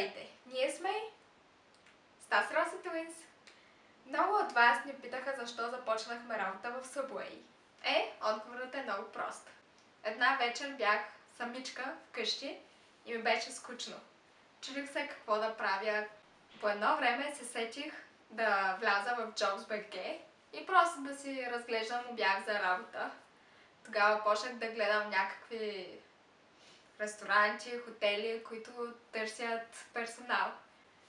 Здравейте! Ние сме Стас Роса Twins. Много от вас ни питаха защо започнахме работа в Subway. Отговорът е много прост. Една вечер бях самичка вкъщи и ми беше скучно. Чудих се какво да правя. По едно време се сетих да вляза в Jobs.bg и просто да си разглеждам обяв за работа. Тогава почнах да гледам някакви ресторанти, хотели, които търсят персонал.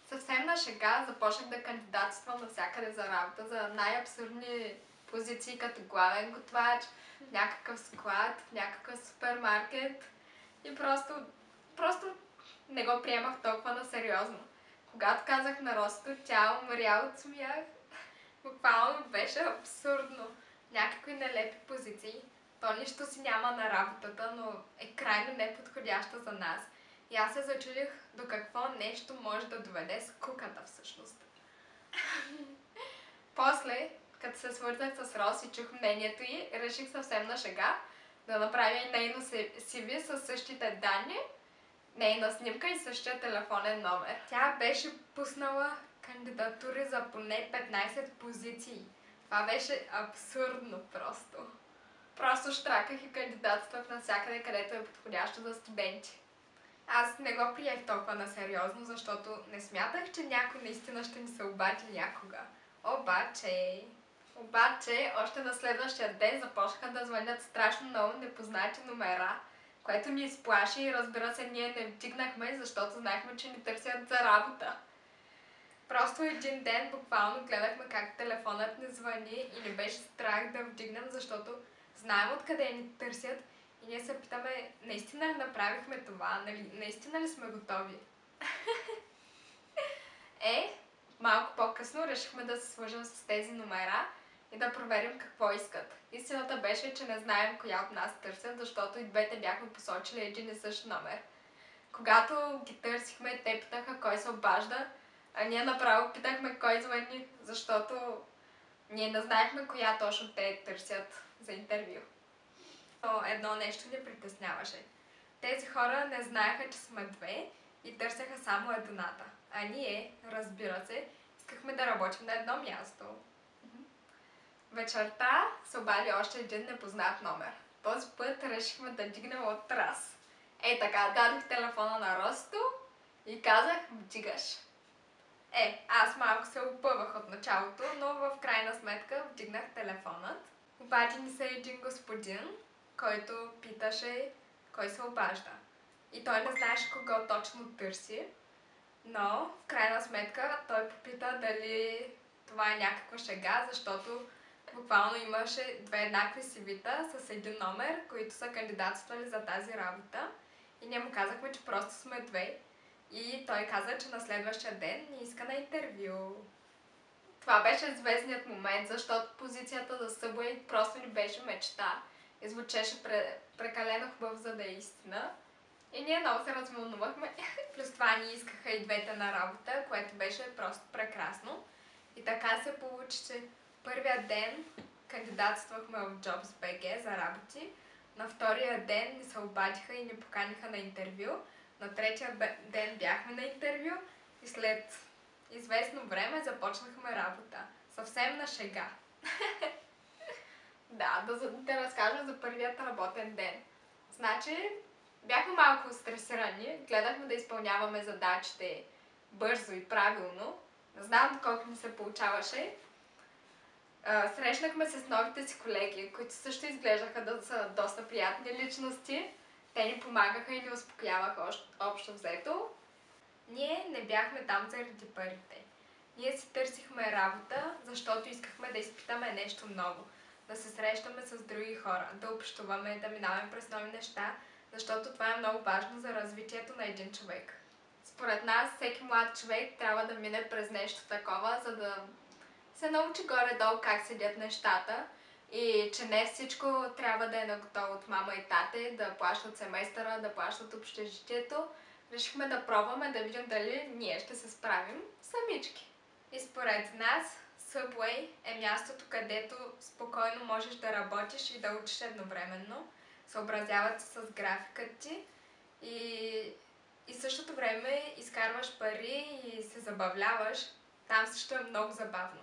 Съвсем на шега започнах да кандидатствам навсякъде за работа, за най-абсурдни позиции, като главен готвач, в някакъв склад, в някакъв супермаркет и просто не го приемах толкова на сериозно. Когато казах на Росто, тя умря от смях. Буквално беше абсурдно. Някакви нелепи позиции. То нищо си няма на работата, но е крайно неподходяща за нас. И аз се зачудих до какво нещо може да доведе скуката всъщност. После, като се свързах с Рос и чух мнението й, реших съвсем на шега да направя и нейно CV със същите данни, нейна снимка и същия телефонен номер. Тя беше пуснала кандидатури за поне 15 позиции. Това беше абсурдно просто. Просто щраках и кандидатствах навсякъде, където е подходящо за студенти. Аз не го приех толкова на сериозно, защото не смятах, че някой наистина ще ни се обади някога. Обаче, още на следващия ден започнаха да звънят страшно много непознати номера, което ни изплаши и разбира се, ние не вдигнахме, защото знаехме, че ни търсят за работа. Просто един ден буквално гледахме как телефонът ни звъни и ни беше страх да вдигнем, защото знаем откъде ни търсят и ние се питаме, наистина ли направихме това, наистина ли сме готови? Малко по-късно решихме да се свържем с тези номера и да проверим какво искат. Истината беше, че не знаем коя от нас търсят, защото и двете бяхме посочили един и същ номер. Когато ги търсихме, те питаха кой се обажда, а ние направо питахме кой звъни, защото ние не знаехме коя точно те търсят за интервю. Но едно нещо ни притесняваше. Тези хора не знаеха, че сме две и търсеха само едната. А ние, разбира се, искахме да работим на едно място. Вечерта се обади още един непознат номер. Този път решихме да дигнем от раз. Така, дадох телефона на Росто и казах, вдигаш. Аз малко се опъвах от началото, но в крайна сметка вдигнах телефонът. Обади ни се един господин, който питаше кой се обажда. И той не знаеше кого точно търси, но в крайна сметка той попита дали това е някаква шега, защото буквално имаше две еднакви CV-та с един номер, които са кандидатствали за тази работа. И ние му казахме, че просто сме две. И той каза, че на следващия ден ни иска на интервю. Това беше звездният момент, защото позицията за Subway просто ни беше мечта. И звучеше прекалено хубаво, за да е истина. И ние много се развълнувахме. Плюс това ни искаха и двете на работа, което беше просто прекрасно. И така се получи, че първия ден кандидатствахме в Jobs.bg за работи. На втория ден ни се обадиха и ни поканиха на интервю. На третия ден бяхме на интервю и след известно време започнахме работа. Съвсем на шега. Да разкажем за първият работен ден. Значи, бяхме малко стресирани, гледахме да изпълняваме задачите бързо и правилно. Не знам доколко ни се получаваше. Срещнахме се с новите си колеги, които също изглеждаха да са доста приятни личности. Те ни помагаха и ни успокояваха общо взето. Ние не бяхме там заради парите. Ние си търсихме работа, защото искахме да изпитаме нещо ново. Да се срещаме с други хора, да общуваме, да минаваме през нови неща, защото това е много важно за развитието на един човек. Според нас, всеки млад човек трябва да мине през нещо такова, за да се научи горе-долу как седят нещата и че не всичко трябва да е наготово от мама и тате, да плащат семестъра, да плащат общежитието. Решихме да пробваме, да видим дали ние ще се справим самички. И според нас Subway е мястото, където спокойно можеш да работиш и да учиш едновременно. Съобразяват се с графикът ти и и в същото време изкарваш пари и се забавляваш, там също е много забавно.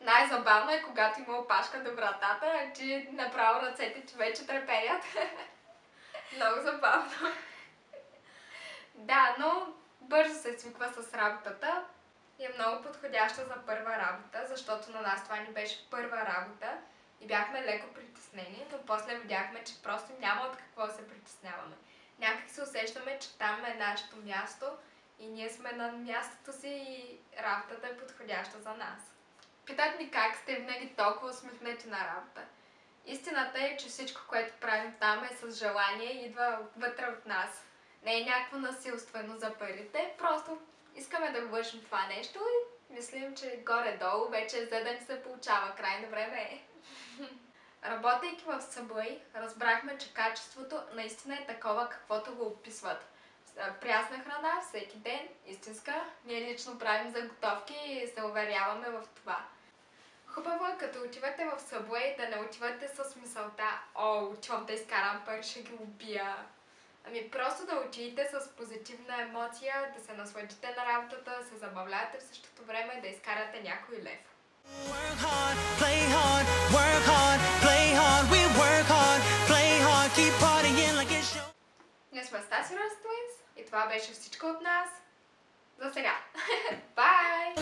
Най-забавно е, когато има опашка до вратата, че направо ръцете ти вече треперят. Много забавно. Да, но бързо се свиква с работата и е много подходяща за първа работа, защото на нас това ни беше първа работа и бяхме леко притеснени, но после видяхме, че просто няма от какво да се притесняваме. Някак се усещаме, че там е нашето място и ние сме на мястото си и работата е подходяща за нас. Питат ни как сте винаги толкова усмихнати на работа. Истината е, че всичко, което правим там е с желание и идва вътре от нас. Не е някакво насилствено за парите, просто искаме да вършим това нещо и мислим, че горе-долу вече за да ни се получава. Крайно време е. Работейки в Subway, разбрахме, че качеството наистина е такова, каквото го описват. Прясна храна всеки ден, истинска. Ние лично правим заготовки и се уверяваме в това. Хубаво е, като отивате в Subway, да не отивате с мисълта: о, отивам да изкарам пари, ще ги убия. Ами просто да отидете с позитивна емоция, да се насладите на работата, да се забавлявате в същото време, да изкарате някой лев. Work hard, play hard, work hard, play hard, we work hard, play hard, keep partying like it's show. Ние сме Stasi Rose Twins и това беше всичко от нас. За сега. Bye!